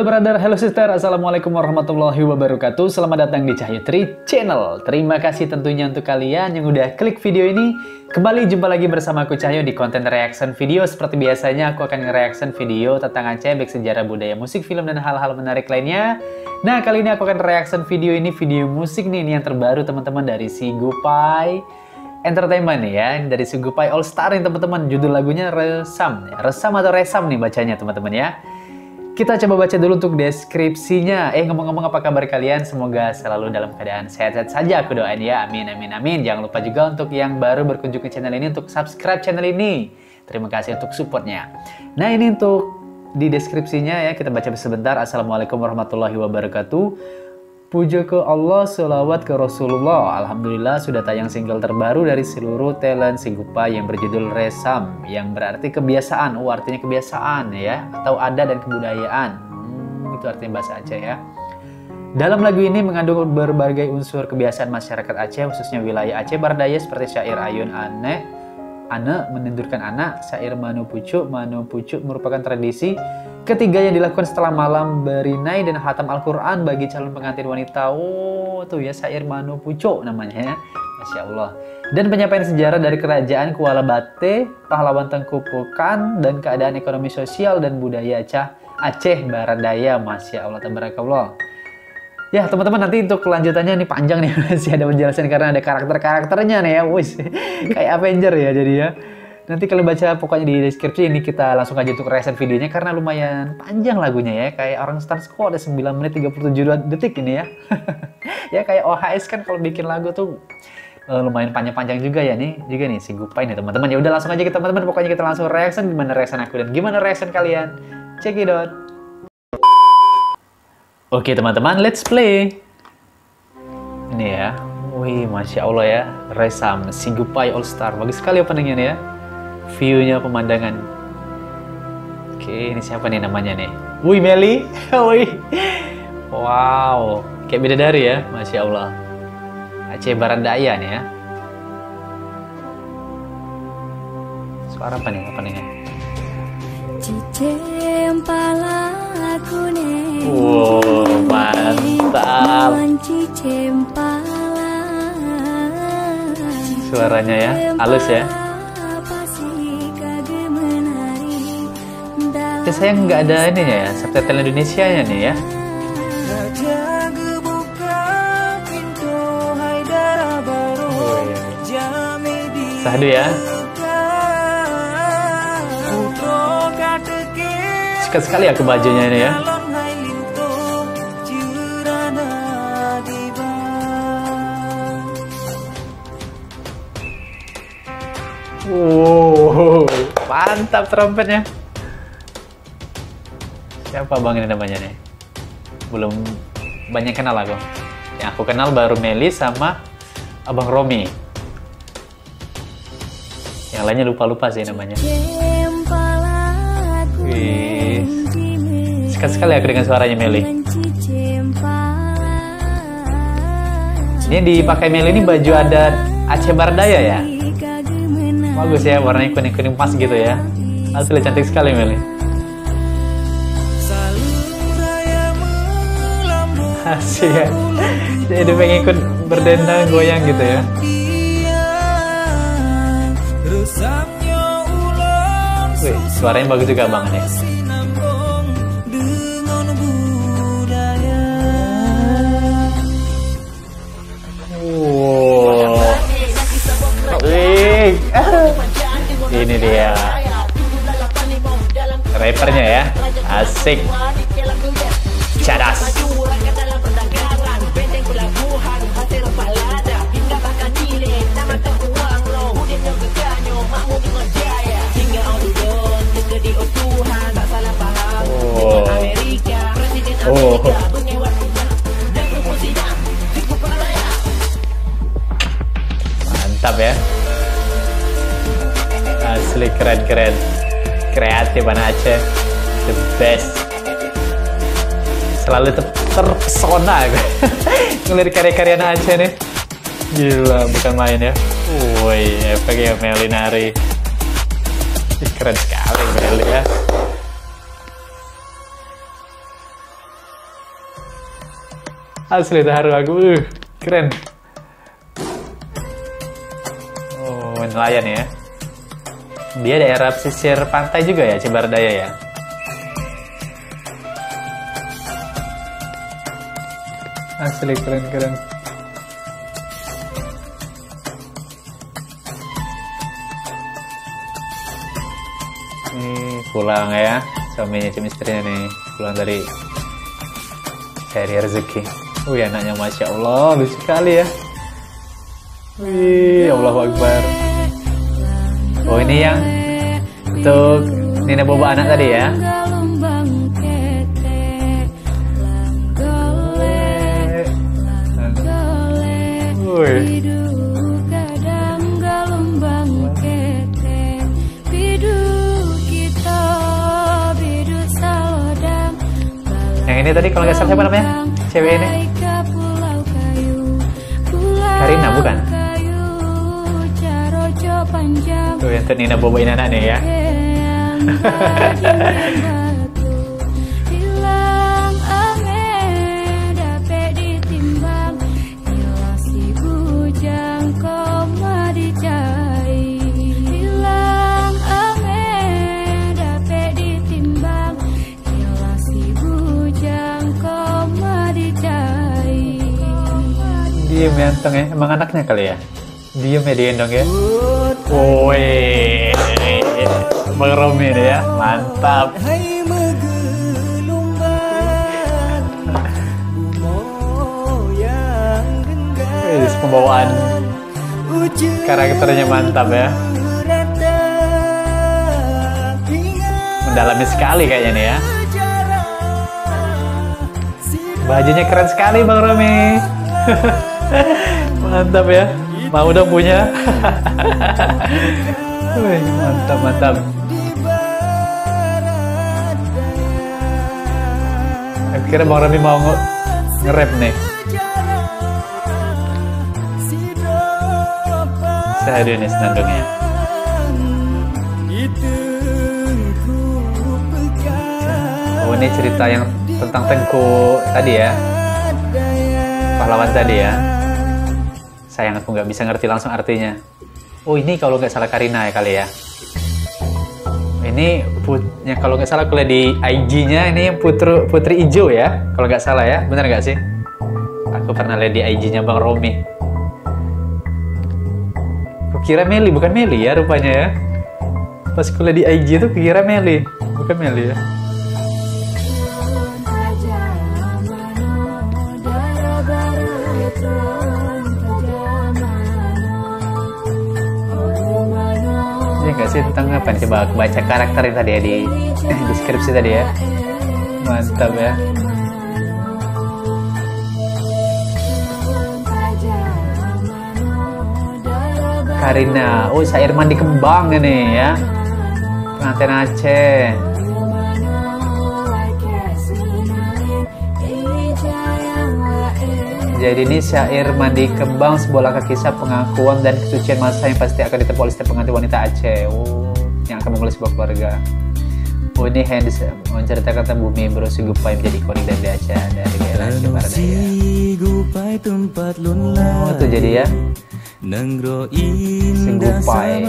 Halo brother, halo sister, assalamualaikum warahmatullahi wabarakatuh. Selamat datang di Cahyo Tri Channel. Terima kasih tentunya untuk kalian yang udah klik video ini. Kembali jumpa lagi bersama aku Cahyo di konten reaction video. Seperti biasanya aku akan nge-reaction video tentang Aceh, baik sejarah budaya, musik, film, dan hal-hal menarik lainnya. Nah, kali ini aku akan reaction video ini, video musik nih, ini yang terbaru teman-teman dari Sigupai Entertainment ya, dari Sigupai All Star nih teman-teman. Judul lagunya Resam ya. Resam atau Resam nih bacanya teman-teman ya. Kita coba baca dulu untuk deskripsinya. Ngomong-ngomong, apa kabar kalian? Semoga selalu dalam keadaan sehat-sehat saja, aku doain ya. Amin, amin, amin. Jangan lupa juga untuk yang baru berkunjung ke channel ini untuk subscribe channel ini. Terima kasih untuk supportnya. Nah, ini untuk di deskripsinya ya, kita baca sebentar. Assalamualaikum warahmatullahi wabarakatuh. Puja ke Allah, selawat ke Rasulullah. Alhamdulillah sudah tayang single terbaru dari seluruh talent Sigupai yang berjudul Resam, yang berarti kebiasaan. Artinya kebiasaan ya, atau adat dan kebudayaan. Itu artinya bahasa Aceh ya. Dalam lagu ini mengandung berbagai unsur kebiasaan masyarakat Aceh, khususnya wilayah Aceh Bardaya seperti syair Ayun Ane menendurkan anak, syair Manu Pucuk merupakan tradisi ketiga yang dilakukan setelah malam berinai dan hatam Al-Quran bagi calon pengantin wanita. Tuh ya, syair Manu Pucuk namanya ya. Masya Allah. Dan penyampaian sejarah dari kerajaan Kuala Bate, pahlawan Tengku Pukan, dan keadaan ekonomi sosial dan budaya Aceh Bardaya. Masya Allah, tabarakallah. Ya teman-teman, nanti untuk kelanjutannya nih panjang nih, masih ada penjelasan karena ada karakter-karakternya nih ya. Wis, kayak Avenger ya jadi ya. Nanti kalian baca pokoknya di deskripsi. Ini kita langsung aja untuk reaction videonya karena lumayan panjang lagunya ya. Kayak orang Star Squad ada 9 menit 37 detik ini ya. Ya kayak OHS kan kalau bikin lagu tuh lumayan panjang-panjang juga ya nih. Juga nih Sigupai nih teman-teman. Ya udah langsung aja kita teman-teman, pokoknya kita langsung reaction. Gimana reaction aku dan gimana reaction kalian? Check it out. Oke teman-teman, let's play. Ini ya. Wih, Masya Allah ya. Resam, Sigupai All Star. Bagus sekali openingnya nih ya. View-nya, pemandangan. Oke, ini siapa nih namanya nih? Wih, Meli. Wih. Wow. Kayak bidadari ya. Masya Allah. Aceh Bardaya nih ya. Suara apa nih openingnya? Wow, mantap. Suaranya ya, halus ya. Sayang nggak ada ininya ya, subtitle Indonesianya nih ya. Sahdu ya. Suka sekali aku bajunya ini ya. Wow, mantap trompetnya. Siapa bang ini namanya nih? Belum banyak kenal aku. Yang aku kenal baru Meli sama Abang Romi. Yang lainnya lupa-lupa sih namanya. Wih, suka sekali aku dengan suaranya Meli. Ini dipakai Meli ini baju adat Aceh Bardaya ya. Bagus ya, warnanya kuning-kuning pas gitu ya. Asli cantik sekali Meli. Asik ya. Jadi pengen ikut berdendang goyang gitu ya. Wih, suaranya bagus juga bang nih. Wow. Wih. Ini dia rappernya ya. Asik. Cadas. Oh. Mantap ya. Asli keren-keren. Kreatif anak Aceh. The best. Selalu terpesona ngelihat karya-karya anak Aceh nih. Gila, bukan main ya. Woi, efeknya Meli nari. Keren sekali Meli ya. Asli terharu aku. Keren. Oh, nelayan ya. Dia daerah pesisir pantai juga ya, Cibardaya ya. Asli keren-keren. Nih pulang ya, suaminya cuma istrinya nih pulang dari cari rezeki. Wih, anaknya masya Allah lucu sekali ya. Wih, Allahu Akbar. Oh, ini yang untuk Nina Bobo anak tadi ya. Wih. Yang ini tadi kalau nggak salah siapa namanya? Cewek ini? Karina bukan? Tuh yang Nina boboin anak nih ya. Diem ya Antong ya, emang anaknya kali ya? Diem ya digendong ya? Woi, Bang Romi deh ya, mantap. Pembawaan karakternya mantap ya. Mendalami sekali kayaknya nih ya. Bajunya keren sekali Bang Romi. Mantap ya, mau dong punya. Wih, mantap mantap. Akhirnya Bang Rami mau nge-rap nih. Saya nih senandungnya. Oh, ini cerita yang tentang Tengku tadi ya, pahlawan tadi ya. Sayang aku nggak bisa ngerti langsung artinya. Oh, ini kalau nggak salah Karina ya kali ya. Ini yang kalau nggak salah kuliah di IG-nya ini yang Putri Ijo ya, kalau nggak salah ya, bener nggak sih? Aku pernah lihat di IG-nya Bang Romi. Kukira Meli, bukan Meli ya rupanya ya. Pas kuliah di IG itu kukira Meli, bukan Meli ya. Nggak sih tentang apa nih, coba baca karakter tadi ya di deskripsi tadi ya. Mantap ya. Karina, oh Syair Mandi Kembang ini ya, pengantin Aceh. Jadi ini Syair Mandi Kembang, sebuah langkah kisah pengakuan dan kesucian masa yang pasti akan ditempuh oleh setiap pengantin wanita Aceh. Oh, yang akan memulai sebuah keluarga. Oh, ini Hans menceritakan tentang bumi Berosugupai menjadi ikonik dari Aceh dari daerah Cibardaya. Oh, itu jadi ya. Segupai.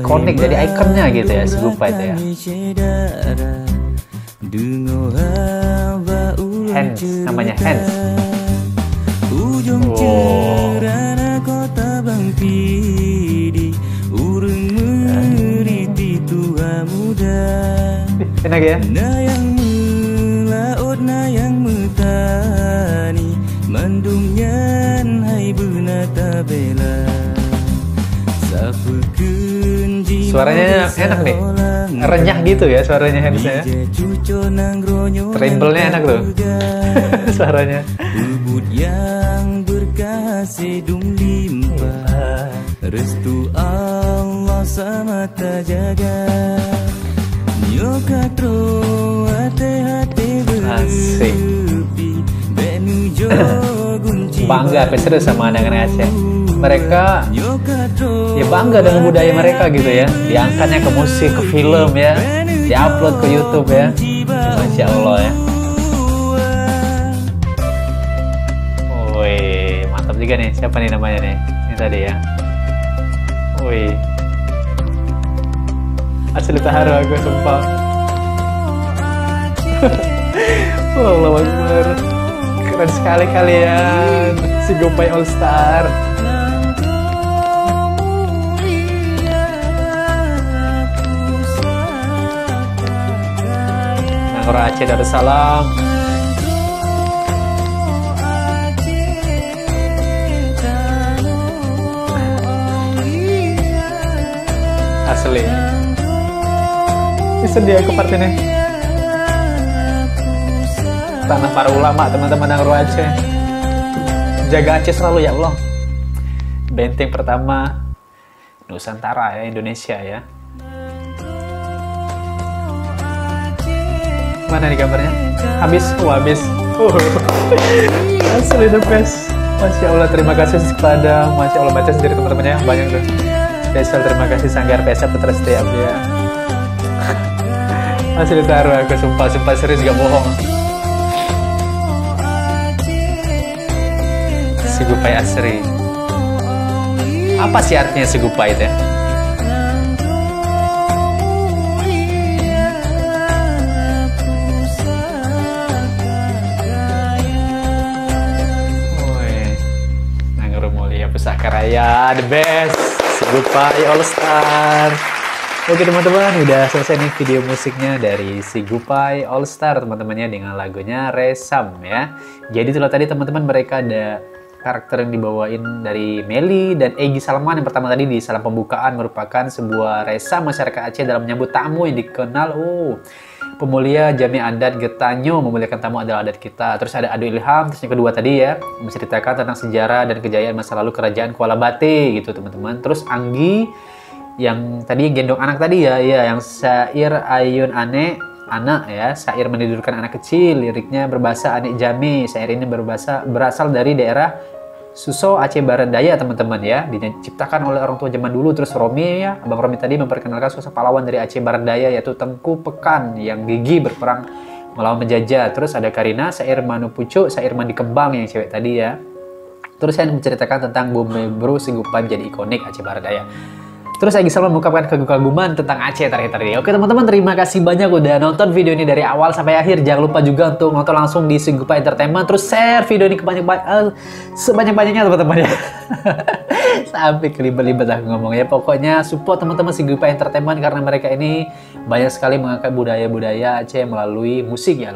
Ikonik jadi ikonnya gitu ya, Segupai itu ya. Hans, namanya Hans. Oh. Enak ya? Suaranya enak nih, renyah gitu ya suaranya Hansnya. Tremble-nya enak tuh. Suaranya. Restu Allah samata jaga. Asik. Bangga serius sama anak-anak Aceh. Mereka ya bangga dengan budaya mereka gitu ya. Diangkatnya ke musik, ke film ya, diupload ke YouTube ya. Masya Allah ya. mantap juga nih. Siapa nih namanya nih? Ini tadi ya. Wih. Asli terharu aku sumpah. Allah Akbar. Keren sekali kalian. Sigupay All Star. Nangor Aceh Darussalam. Asli. Ini sedih aku part ini. Tanah para ulama, teman-teman Nangor Aceh. Jaga Aceh selalu ya Allah. Benteng pertama Nusantara ya, Indonesia ya. Mana nih gambarnya? Habis? Habis. Asli the best. Masya Allah, terima kasih kepada Masya Allah, baca sendiri teman-temannya banyak tuh. Spesial terima kasih Sanggar PSA Putra Setiap ya. Masih ditaruh aku, sumpah serius gak bohong. Sigupay Asri. Apa sih artinya Sigupay itu ya? Nangor Mulia Pusaka Raya, the best. Sigupay All Star. Oke teman-teman, udah selesai nih video musiknya dari Sigupay All Star teman-temannya dengan lagunya Resam ya. Jadi itulah tadi teman-teman, mereka ada karakter yang dibawain dari Meli dan Egy Salman yang pertama tadi di salam pembukaan, merupakan sebuah resam masyarakat Aceh dalam menyambut tamu yang dikenal pemulia Jami Adat Getanyo, memuliakan tamu adalah adat kita. Terus ada Adu Ilham, terus yang kedua tadi ya, menceritakan tentang sejarah dan kejayaan masa lalu kerajaan Kuala Bate gitu teman-teman. Terus Anggi yang tadi gendong anak tadi ya, yang syair Ayun Ane anak ya, syair menidurkan anak kecil, liriknya berbahasa Anik Jami. Syair ini berasal dari daerah Suso Aceh Barat Daya teman-teman ya, diciptakan oleh orang tua zaman dulu. Terus Romi ya, Abang Romi tadi memperkenalkan sosok pahlawan dari Aceh Barat Daya yaitu Tengku Pekan yang gigih berperang melawan penjajah. Terus ada Karina, syair Manu Pucuk, syair Mandi Kembang yang cewek tadi ya. Terus saya menceritakan tentang Bumi Bro Sigupay jadi ikonik Aceh Barat Daya. Terus Egy Salman mengungkapkan kekaguman tentang Aceh tadi. Oke teman-teman, terima kasih banyak udah nonton video ini dari awal sampai akhir. Jangan lupa juga untuk nonton langsung di Sigupay Entertainment. Terus share video ini sebanyak-banyaknya teman-teman ya. Sampai kelibet-libet aku ngomongnya. Pokoknya support teman-teman Sigupay Entertainment karena mereka ini banyak sekali mengangkat budaya-budaya Aceh melalui musik ya,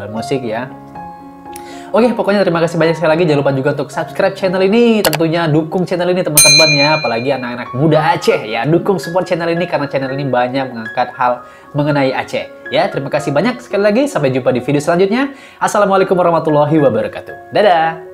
Oke, pokoknya terima kasih banyak sekali lagi. Jangan lupa juga untuk subscribe channel ini. Tentunya dukung channel ini teman-teman ya. Apalagi anak-anak muda Aceh ya. Dukung support channel ini karena channel ini banyak mengangkat hal mengenai Aceh. Ya, terima kasih banyak sekali lagi. Sampai jumpa di video selanjutnya. Assalamualaikum warahmatullahi wabarakatuh. Dadah!